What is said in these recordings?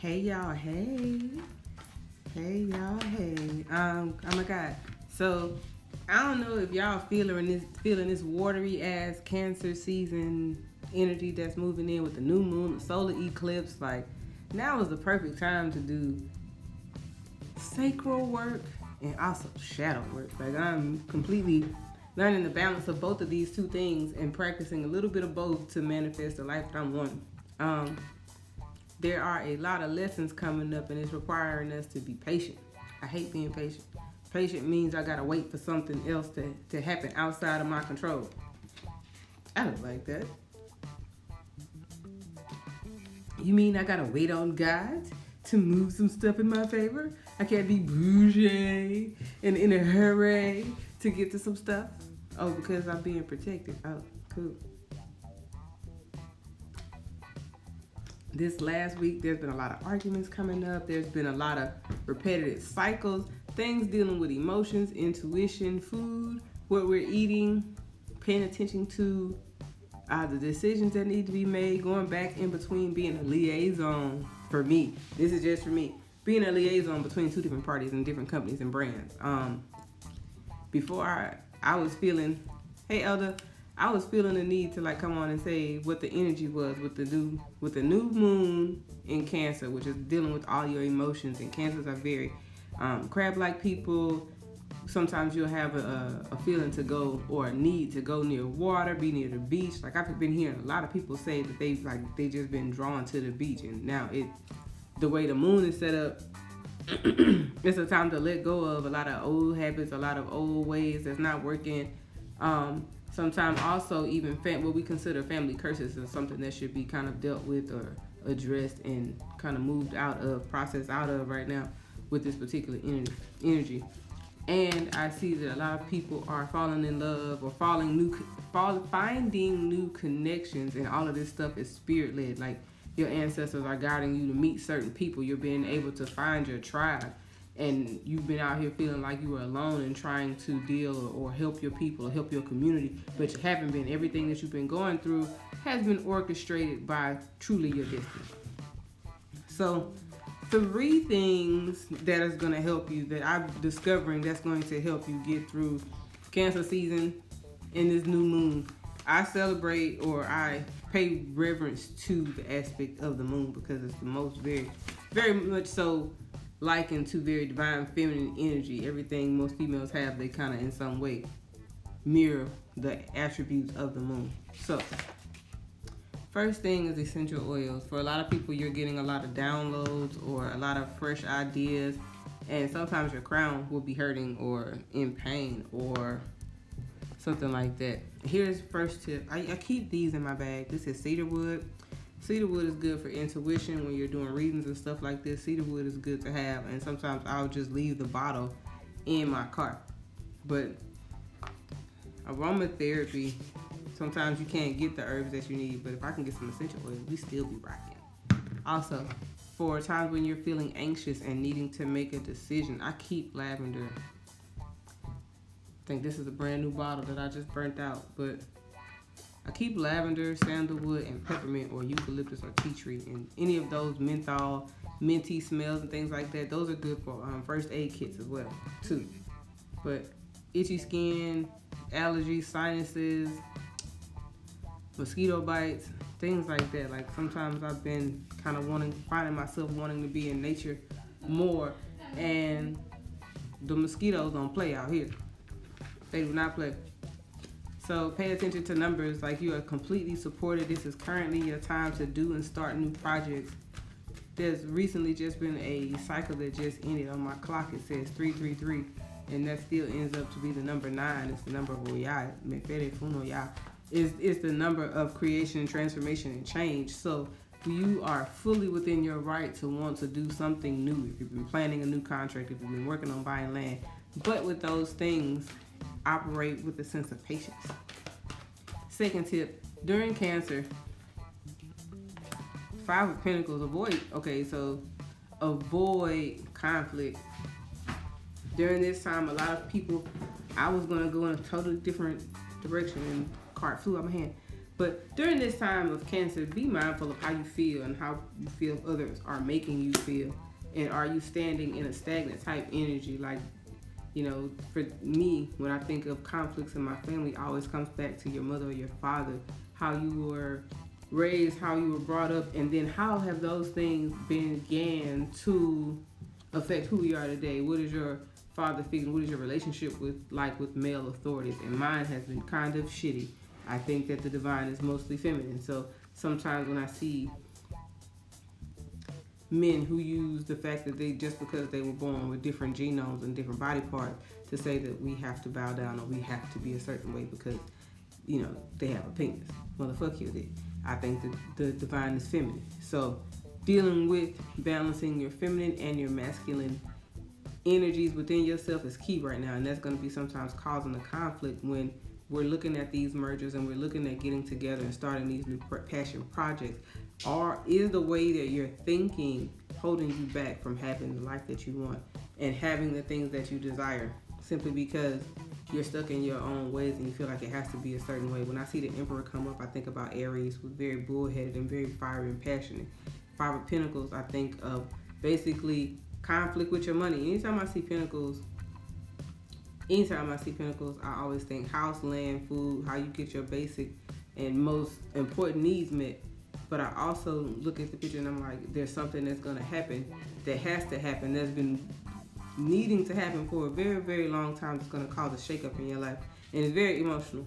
Hey y'all, hey. Hey y'all, hey. Oh my god. So I don't know if y'all feeling this watery ass Cancer season energy that's moving in with the new moon, the solar eclipse. Like now is the perfect time to do sacral work and also shadow work. Like I'm completely learning the balance of both of these two things and practicing a little bit of both to manifest the life that I'm wanting. Um, there are a lot of lessons coming up and it's requiring us to be patient. I hate being patient. Patient means I gotta wait for something else to happen outside of my control. I don't like that. You mean I gotta wait on God to move some stuff in my favor? I can't be bougie and in a hurry to get to some stuff? Oh, because I'm being protected. Oh, cool. This last week, there's been a lot of arguments coming up. There's been a lot of repetitive cycles, things dealing with emotions, intuition, food, what we're eating, paying attention to the decisions that need to be made, going back in between being a liaison for me. This is just for me. Being a liaison between two different parties and different companies and brands. Before I was feeling, hey Elder, I was feeling the need to like come on and say what the energy was with the new moon in Cancer, which is dealing with all your emotions. And Cancers are very crab-like people. Sometimes you'll have a feeling to go or a need to go near water, be near the beach. Like I've been hearing a lot of people say that they just been drawn to the beach, and now the way the moon is set up, it's a time to let go of a lot of old habits, a lot of old ways that's not working. Sometimes also even what we consider family curses is something that should be kind of dealt with or addressed and kind of moved out of, processed out of right now with this particular energy. And I see that a lot of people are falling in love or finding new connections, and all of this stuff is spirit led. Like your ancestors are guiding you to meet certain people. You're being able to find your tribe, and you've been out here feeling like you were alone and trying to deal or help your people or help your community, but you haven't been. Everything that you've been going through has been orchestrated by truly your destiny. So 3 things that is going to help you that I'm discovering that's going to help you get through Cancer season and this new moon. I celebrate or I pay reverence to the aspect of the moon because it's the most very much so likened to very divine feminine energy. Everything most females have, they kind of in some way mirror the attributes of the moon. So first thing is essential oils. For a lot of people, you're getting a lot of downloads or a lot of fresh ideas, and sometimes your crown will be hurting or in pain or something like that. Here's the first tip. I keep these in my bag. This is cedarwood. Cedarwood is good for intuition when you're doing readings and stuff like this. Cedarwood is good to have, and sometimes I'll just leave the bottle in my car. But aromatherapy, sometimes you can't get the herbs that you need, but if I can get some essential oils, we still be rocking. Also, for times when you're feeling anxious and needing to make a decision, I keep lavender. I think this is a brand new bottle that I just burnt out, but I keep lavender, sandalwood, and peppermint or eucalyptus or tea tree, and any of those menthol, minty smells and things like that. Those are good for first aid kits as well, too. But itchy skin, allergies, sinuses, mosquito bites, things like that. Like sometimes I've been kind of finding myself wanting to be in nature more, and the mosquitoes don't play out here. They do not play. So pay attention to numbers. Like you are completely supported. This is currently your time to do and start new projects. There's recently just been a cycle that just ended. On my clock it says 333, and that still ends up to be the number 9. It's the number of Oya, Mefere Funo Ya. Is the number of creation, transformation, and change. So you are fully within your right to want to do something new. If you've been planning a new contract, if you've been working on buying land, but with those things, operate with a sense of patience. Second tip, during Cancer, 5 of Pentacles, avoid conflict. During this time, a lot of people, I was going to go in a totally different direction and card flew out my hand. But during this time of Cancer, be mindful of how you feel and how you feel others are making you feel. And are you standing in a stagnant type energy? Like, for me, when I think of conflicts in my family, it always comes back to your mother or your father, how you were raised, how you were brought up, and then how have those things began to affect who you are today? What is your father figure? What is your relationship with male authorities? And mine has been kind of shitty. I think that the divine is mostly feminine. So sometimes when I see men who use the fact that they, just because they were born with different genomes and different body parts, to say that we have to bow down or we have to be a certain way because, they have a penis. Motherfuck you. I think that the divine is feminine. So dealing with balancing your feminine and your masculine energies within yourself is key right now. And that's going to be sometimes causing a conflict when we're looking at these mergers and we're looking at getting together and starting these new passion projects. Or is the way that you're thinking holding you back from having the life that you want and having the things that you desire, simply because you're stuck in your own ways and you feel like it has to be a certain way? When I see the Emperor come up, I think about Aries, who's very bullheaded and very fiery and passionate. Five of Pentacles, I think of basically conflict with your money. Anytime I see Pentacles, I always think house, land, food, how you get your basic and most important needs met. But I also look at the picture and I'm like, there's something that's going to happen, that has to happen, that's been needing to happen for a very, very long time, that's going to cause a shakeup in your life. And it's very emotional.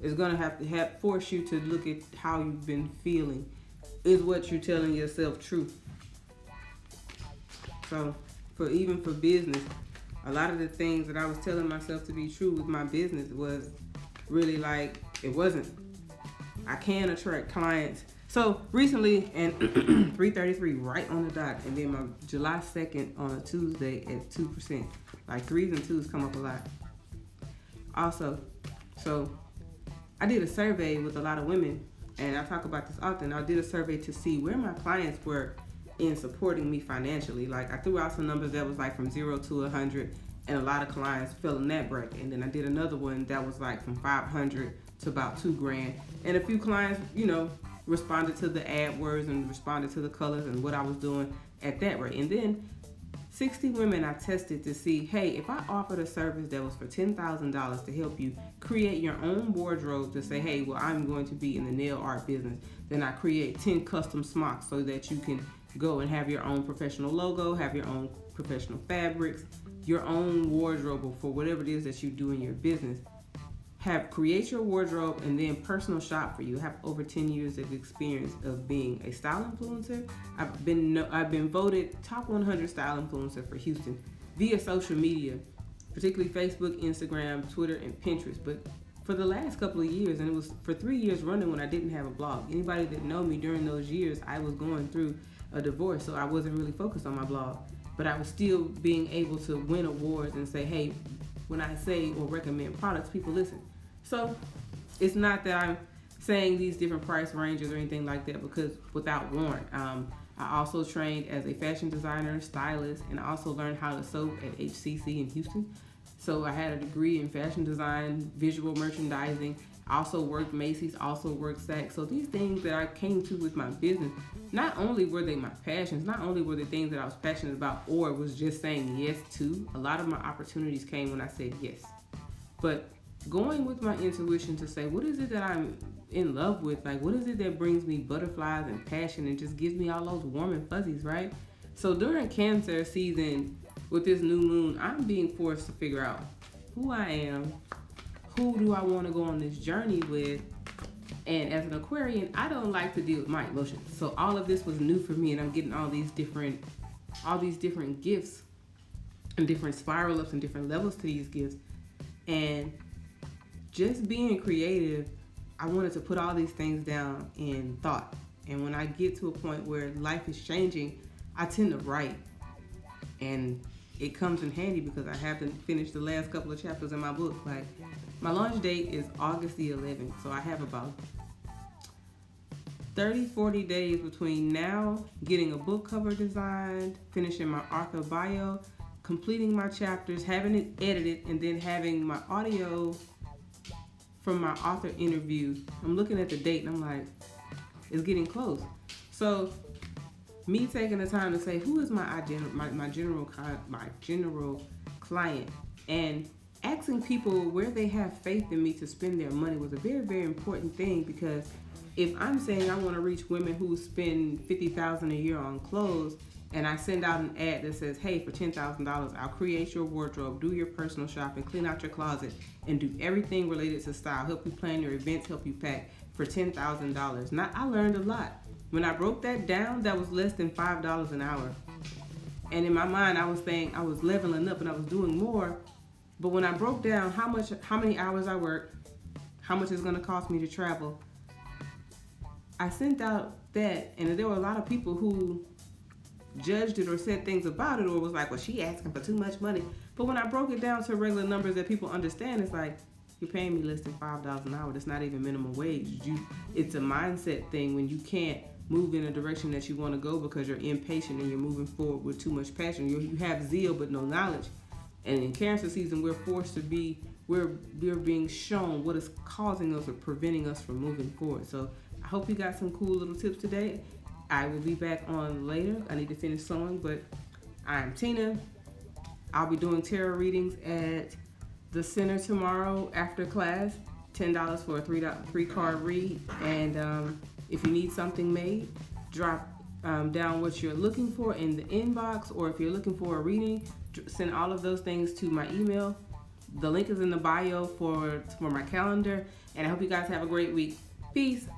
It's going to have to force you to look at how you've been feeling. Is what you're telling yourself true? So, for business, a lot of the things that I was telling myself to be true with my business was really like, it wasn't. I can attract clients. So recently, and 3:33 right on the dot, and then my July 2nd on a Tuesday at 2%. Like 3s and 2s come up a lot. Also, so I did a survey with a lot of women, and I talk about this often. I did a survey to see where my clients were in supporting me financially. Like, I threw out some numbers that was like from 0 to 100, and a lot of clients fell in that bracket. And then I did another one that was like from 500 to about $2,000, and a few clients, responded to the AdWords and responded to the colors and what I was doing at that rate. And then 60 women I tested to see, hey, if I offered a service that was for $10,000 to help you create your own wardrobe, to say, hey, well, I'm going to be in the nail art business, then I create 10 custom smocks so that you can go and have your own professional logo, have your own professional fabrics, your own wardrobe for whatever it is that you do in your business. Create your wardrobe and then personal shop for you. I have over 10 years of experience of being a style influencer. I've been voted top 100 style influencer for Houston via social media, particularly Facebook, Instagram, Twitter, and Pinterest. But for the last couple of years, and it was for 3 years running when I didn't have a blog. Anybody that know me during those years, I was going through a divorce, so I wasn't really focused on my blog. But I was still being able to win awards and say, hey, when I say or recommend products, people listen. So it's not that I'm saying these different price ranges or anything like that, because without warrant. I also trained as a fashion designer, stylist, and I also learned how to sew at HCC in Houston. So I had a degree in fashion design, visual merchandising. I also worked Macy's, also worked Saks. So these things that I came to with my business, not only were they my passions, not only were they things that I was passionate about or was just saying yes to, a lot of my opportunities came when I said yes. But going with my intuition to say, what is it that I'm in love with? Like, what is it that brings me butterflies and passion and just gives me all those warm and fuzzies, right? So during Cancer season with this new moon, I'm being forced to figure out who I am, who do I want to go on this journey with. And as an Aquarian, I don't like to deal with my emotions. So all of this was new for me, and I'm getting all these different gifts and different spiral ups and different levels to these gifts. And just being creative, I wanted to put all these things down in thought. And when I get to a point where life is changing, I tend to write. And it comes in handy because I haven't finished the last couple of chapters in my book. Like, my launch date is August the 11th. So I have about 30-40 days between now getting a book cover designed, finishing my author bio, completing my chapters, having it edited, and then having my audio from my author interview. I'm looking at the date and I'm like, it's getting close. So me taking the time to say, who is my general client, and asking people where they have faith in me to spend their money was a very, very important thing, because if I'm saying I want to reach women who spend $50,000 a year on clothes, and I send out an ad that says, hey, for $10,000, I'll create your wardrobe, do your personal shopping, clean out your closet, and do everything related to style, help you plan your events, help you pack for $10,000. Now, I learned a lot. When I broke that down, that was less than $5 an hour. And in my mind, I was saying I was leveling up and I was doing more. But when I broke down how many hours I work, how much it's going to cost me to travel, I sent out that, and there were a lot of people who judged it or said things about it, or was like, well, she asking for too much money. But when I broke it down to regular numbers that people understand, it's like, you're paying me less than $5 an hour. That's not even minimum wage. It's a mindset thing when you can't move in a direction that you want to go because you're impatient and you're moving forward with too much passion. You have zeal but no knowledge. And in cancer season, we're forced to be, we're being shown what is causing us or preventing us from moving forward. So I hope you got some cool little tips today. I will be back on later. I need to finish sewing, but I'm Tina. I'll be doing tarot readings at the center tomorrow after class. $10 for a three card read. And if you need something made, drop down what you're looking for in the inbox, or if you're looking for a reading, send all of those things to my email. The link is in the bio for my calendar, and I hope you guys have a great week. Peace.